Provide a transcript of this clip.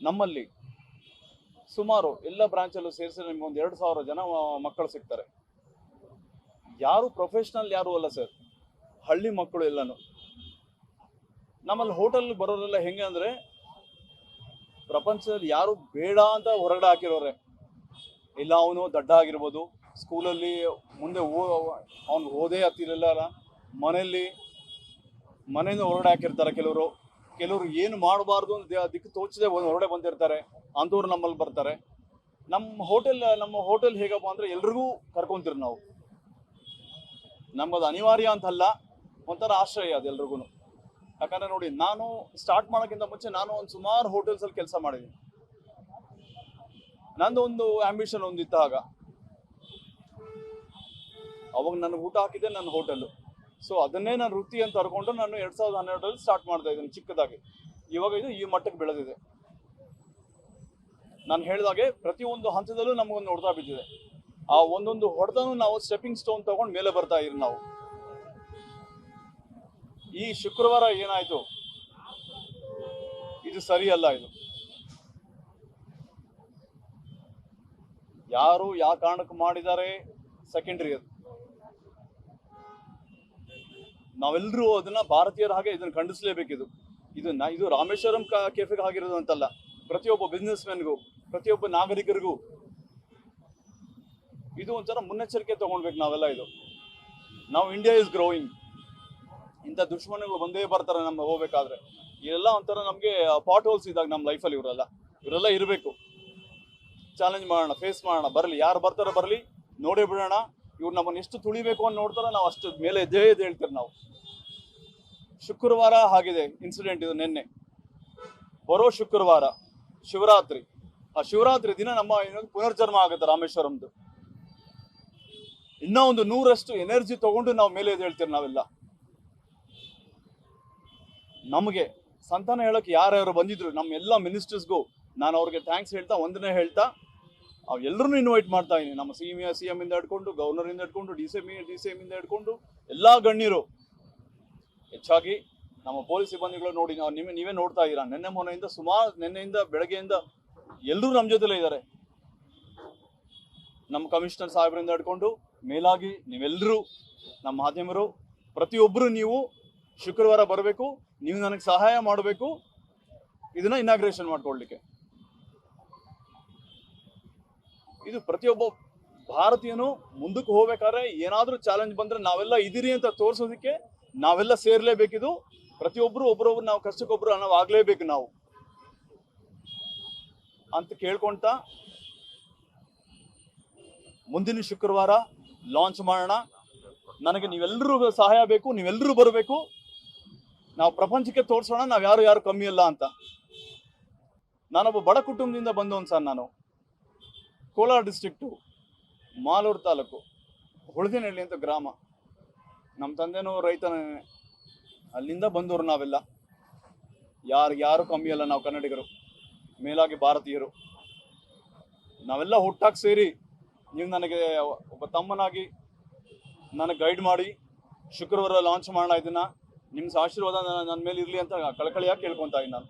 ನಮ್ಮಲ್ಲಿ ಸುಮಾರು ಎಲ್ಲ ಬ್ರಾಂಚಲ್ಲೂ ಸೇರಿಸಿ ನಿಮ್ಗೆ ಒಂದು 2,000 ಜನ ಮಕ್ಕಳು ಸಿಗ್ತಾರೆ. ಯಾರು ಪ್ರೊಫೆಷನಲ್ ಯಾರು ಅಲ್ಲ ಸರ್, ಹಳ್ಳಿ ಮಕ್ಕಳು ಎಲ್ಲಾನು. ನಮ್ಮಲ್ಲಿ ಹೋಟೆಲ್ ಬರೋರೆಲ್ಲ ಹೆಂಗೆ ಅಂದರೆ ಪ್ರಪಂಚದಲ್ಲಿ ಯಾರು ಬೇಡ ಅಂತ ಹೊರಗಡೆ ಹಾಕಿರೋರೆ. ಇಲ್ಲ ಅವನು ದಡ್ಡ ಆಗಿರ್ಬೋದು, ಸ್ಕೂಲಲ್ಲಿ ಮುಂದೆ ಅವ್ನು ಓದೇ ಹತ್ತಿರಲ್ಲ, ಮನೆಯಿಂದ ಹೊರಗಡೆ ಹಾಕಿರ್ತಾರೆ. ಕೆಲವರು ಏನು ಮಾಡಬಾರ್ದು ಅಂತ ದಿಕ್ಕು ತೋಚದೆ ಹೊರಗಡೆ ಬಂದಿರ್ತಾರೆ. ಅಂಥವ್ರು ನಮ್ಮಲ್ಲಿ ಬರ್ತಾರೆ. ನಮ್ಮ ಹೋಟೆಲ್ ಹೇಗಪ್ಪ ಅಂದರೆ ಎಲ್ರಿಗೂ ಕರ್ಕೊಂತೀರಿ ನಾವು. ನಮ್ಮದು ಅನಿವಾರ್ಯ ಅಂತಲ್ಲ, ಒಂಥರ ಆಶ್ರಯ ಅದು ಎಲ್ರಿಗೂ. ಯಾಕಂದರೆ ನೋಡಿ, ನಾನು ಸ್ಟಾರ್ಟ್ ಮಾಡೋಕ್ಕಿಂತ ಮುಂಚೆ ನಾನು ಒಂದು ಸುಮಾರು ಹೋಟೆಲ್ಸಲ್ಲಿ ಕೆಲಸ ಮಾಡಿದ್ದೀನಿ. ನಂದು ಒಂದು ಆಂಬಿಷನ್ ಒಂದಿತ್ತು ಅವಾಗ ನನಗೆ ಊಟ ಹಾಕಿದ್ದೆ ನನ್ನ ಹೋಟೆಲ್ಲು. ಸೊ ಅದನ್ನೇ ನಾನು ವೃತ್ತಿ ಅಂತ ಕರ್ಕೊಂಡು ನಾನು 2012ರಲ್ಲಿ ಸ್ಟಾರ್ಟ್ ಮಾಡ್ತಾ ಇದ್ದೀನಿ ಚಿಕ್ಕದಾಗಿ. ಇವಾಗ ಇದು ಈ ಮಟ್ಟಕ್ಕೆ ಬೆಳೆದಿದೆ. ನಾನು ಹೇಳಿದಾಗೆ ಪ್ರತಿಯೊಂದು ಹಂತದಲ್ಲೂ ನಮಗೊಂದು ಹೊಡೆತ ಬಿದ್ದಿದೆ. ಆ ಒಂದೊಂದು ಹೊಡೆತನೂ ನಾವು ಸ್ಟೆಪ್ಪಿಂಗ್ ಸ್ಟೋನ್ ತಗೊಂಡು ಮೇಲೆ ಬರ್ತಾ ಇದ್ದೀವಿ ನಾವು. ಈ ಶುಕ್ರವಾರ ಏನಾಯ್ತು, ಇದು ಸರಿಯಲ್ಲ. ಇದು ಯಾರು ಯಾವ ಕಾರಣಕ್ಕೆ ಮಾಡಿದ್ದಾರೆ ಸೆಕೆಂಡ್ರಿ. ಅದು ನಾವೆಲ್ಲರೂ ಅದನ್ನ ಭಾರತೀಯರ ಹಾಗೆ ಇದನ್ನು ಖಂಡಿಸಲೇಬೇಕಿದು. ಇದು ರಾಮೇಶ್ವರಂ ಕೆಫೆಗೆ ಆಗಿರೋದು ಅಂತಲ್ಲ, ಪ್ರತಿಯೊಬ್ಬ ಬಿಸ್ನೆಸ್ ಮ್ಯಾನ್ಗೂ, ಪ್ರತಿಯೊಬ್ಬ ನಾಗರಿಕರಿಗೂ ಇದು ಒಂಥರ ಮುನ್ನೆಚ್ಚರಿಕೆ ತಗೊಳ್ಬೇಕು ನಾವೆಲ್ಲ. ನಾವು ಇಂಡಿಯಾ ಇಸ್ ಗ್ರೋಯಿಂಗ್. ಇಂಥ ದುಶ್ಮನಗಳು ಬಂದೇ ಬರ್ತಾರೆ ನಮ್ಮ ಹೋಗ್ಬೇಕಾದ್ರೆ. ಇದೆಲ್ಲ ಒಂಥರ ನಮಗೆ ಪಾಟ್ ಹೋಲ್ಸ್ ಇದ್ದಾಗ ನಮ್ಮ ಲೈಫಲ್ಲಿ ಇವರೆಲ್ಲ ಇರಬೇಕು. ಚಾಲೆಂಜ್ ಮಾಡೋಣ, ಫೇಸ್ ಮಾಡೋಣ, ಬರಲಿ, ಯಾರು ಬರ್ತಾರೋ ಬರಲಿ, ನೋಡೇ ಬಿಡೋಣ. ಇವ್ರು ನಮ್ಮನ್ನು ಎಷ್ಟು ತುಳಿಬೇಕು ಅಂತ ನೋಡ್ತಾರೋ ನಾವು ಅಷ್ಟು ಮೇಲೆ ಎದ್ದು ಹೇಳ್ತೀವಿ ನಾವು. ಶುಕ್ರವಾರ ಆಗಿದೆ ಇನ್ಸಿಡೆಂಟ್. ಇದು ನಿನ್ನೆ ಬರೋ ಶುಕ್ರವಾರ ಶಿವರಾತ್ರಿ. ಆ ಶಿವರಾತ್ರಿ ದಿನ ನಮ್ಮ ಪುನರ್ಜನ್ಮ ಆಗುತ್ತೆ ರಾಮೇಶ್ವರಂದು. ಇನ್ನೂ ಒಂದು 100ರಷ್ಟು ಎನರ್ಜಿ ತಗೊಂಡು ನಾವು ಮೇಲೆ ಎದ್ದು ಹೇಳ್ತೀವಿ ನಾವೆಲ್ಲ. ನಮಗೆ ಸಂತಾನ ಹೇಳೋಕೆ ಯಾರ್ಯಾರು ಬಂದಿದ್ರು ನಮ್ಮ ಎಲ್ಲ ಮಿನಿಸ್ಟರ್ಸ್ಗೂ ನಾನು ಅವ್ರಿಗೆ ಥ್ಯಾಂಕ್ಸ್ ಹೇಳ್ತಾ, ವಂದನೆ ಹೇಳ್ತಾ, ಎಲ್ಲರೂ ಇನ್ವೈಟ್ ಮಾಡ್ತಾ ಇದ್ದೀನಿ. ನಮ್ಮ CM ಇಂದ ಹಿಡ್ಕೊಂಡು, ಗವರ್ನರಿಂದ ಹಿಡ್ಕೊಂಡು, DCM ಇಂದ ಹಿಡ್ಕೊಂಡು ಎಲ್ಲ ಗಣ್ಯರು. ಹೆಚ್ಚಾಗಿ ನಮ್ಮ ಪೊಲೀಸ್ ಸಿಬ್ಬಂದಿಗಳು ನೋಡಿ, ನೀವೇ ನೋಡ್ತಾ ಇದ್ದೀರಾ. ನಿನ್ನೆಯಿಂದ ಬೆಳಗ್ಗೆಯಿಂದ ಎಲ್ಲರೂ ನಮ್ಮ ಜೊತೆಲೇ ಇದ್ದಾರೆ. ನಮ್ಮ ಕಮಿಷನರ್ ಸಾಹೇಬರಿಂದ ಹಿಡ್ಕೊಂಡು ಮೇಲಾಗಿ ನೀವೆಲ್ಲರೂ, ನಮ್ಮ ಮಾಧ್ಯಮರು, ಪ್ರತಿಯೊಬ್ಬರು ನೀವು ಶುಕ್ರವಾರ ಬರಬೇಕು. ನೀವು ನನಗೆ ಸಹಾಯ ಮಾಡಬೇಕು ಇದನ್ನ ಇನಾಗ್ರೇಷನ್ ಮಾಡ್ಕೊಳ್ಳಿಕ್ಕೆ. ಇದು ಪ್ರತಿಯೊಬ್ಬ ಭಾರತೀಯನು ಮುಂದಕ್ಕೆ ಹೋಗ್ಬೇಕಾದ್ರೆ ಏನಾದರೂ ಚಾಲೆಂಜ್ ಬಂದ್ರೆ ನಾವೆಲ್ಲ ಇದ್ದೀರಿ ಅಂತ ತೋರಿಸೋದಕ್ಕೆ ನಾವೆಲ್ಲ ಸೇರ್ಲೇಬೇಕಿದು. ಪ್ರತಿಯೊಬ್ಬರು ಒಬ್ಬರೊಬ್ರು ನಾವು ಕಷ್ಟಕ್ಕೊಬ್ರು ನಾವು ಆಗ್ಲೇಬೇಕು ನಾವು ಅಂತ ಕೇಳ್ಕೊಂತ ಮುಂದಿನ ಶುಕ್ರವಾರ ಲಾಂಚ್ ಮಾಡೋಣ. ನನಗೆ ನೀವೆಲ್ಲರೂ ಸಹಾಯ ಬೇಕು, ನೀವೆಲ್ಲರೂ ಬರಬೇಕು. ನಾವು ಪ್ರಪಂಚಕ್ಕೆ ತೋರಿಸೋಣ ನಾವು ಯಾರು ಕಮ್ಮಿ ಅಲ್ಲ ಅಂತ. ನಾನೊಬ್ಬ ಬಡ ಕುಟುಂಬದಿಂದ ಬಂದವನು ಸರ್. ನಾನು ಕೋಲಾರ ಡಿಸ್ಟ್ರಿಕ್ಟು, ಮಾಲೂರು ತಾಲೂಕು, ಹುಳದಿನಹಳ್ಳಿ ಅಂತ ಗ್ರಾಮ. ನಮ್ಮ ತಂದೆನೂ ರೈತನೇ. ಅಲ್ಲಿಂದ ಬಂದವರು ನಾವೆಲ್ಲ. ಯಾರು ಕಮ್ಮಿ ಅಲ್ಲ. ನಾವು ಕನ್ನಡಿಗರು, ಮೇಲಾಗಿ ಭಾರತೀಯರು, ನಾವೆಲ್ಲ ಒಟ್ಟಾಗಿ ಸೇರಿ ನೀವು ನನಗೆ ಒಬ್ಬ ತಮ್ಮನಾಗಿ ನನಗೆ ಗೈಡ್ ಮಾಡಿ ಶುಕ್ರವಾರ ಲಾಂಚ್ ಮಾಡೋಣ ಇದನ್ನ. ನಿಮ್ಮ ಆಶೀರ್ವಾದ ನನ್ನ ಮೇಲೆ ಇರಲಿ ಅಂತ ಕಳಕಳಿಯಾಗಿ ಕೇಳ್ಕೊತಾ ಇದ್ದೀನಿ ನಾನು.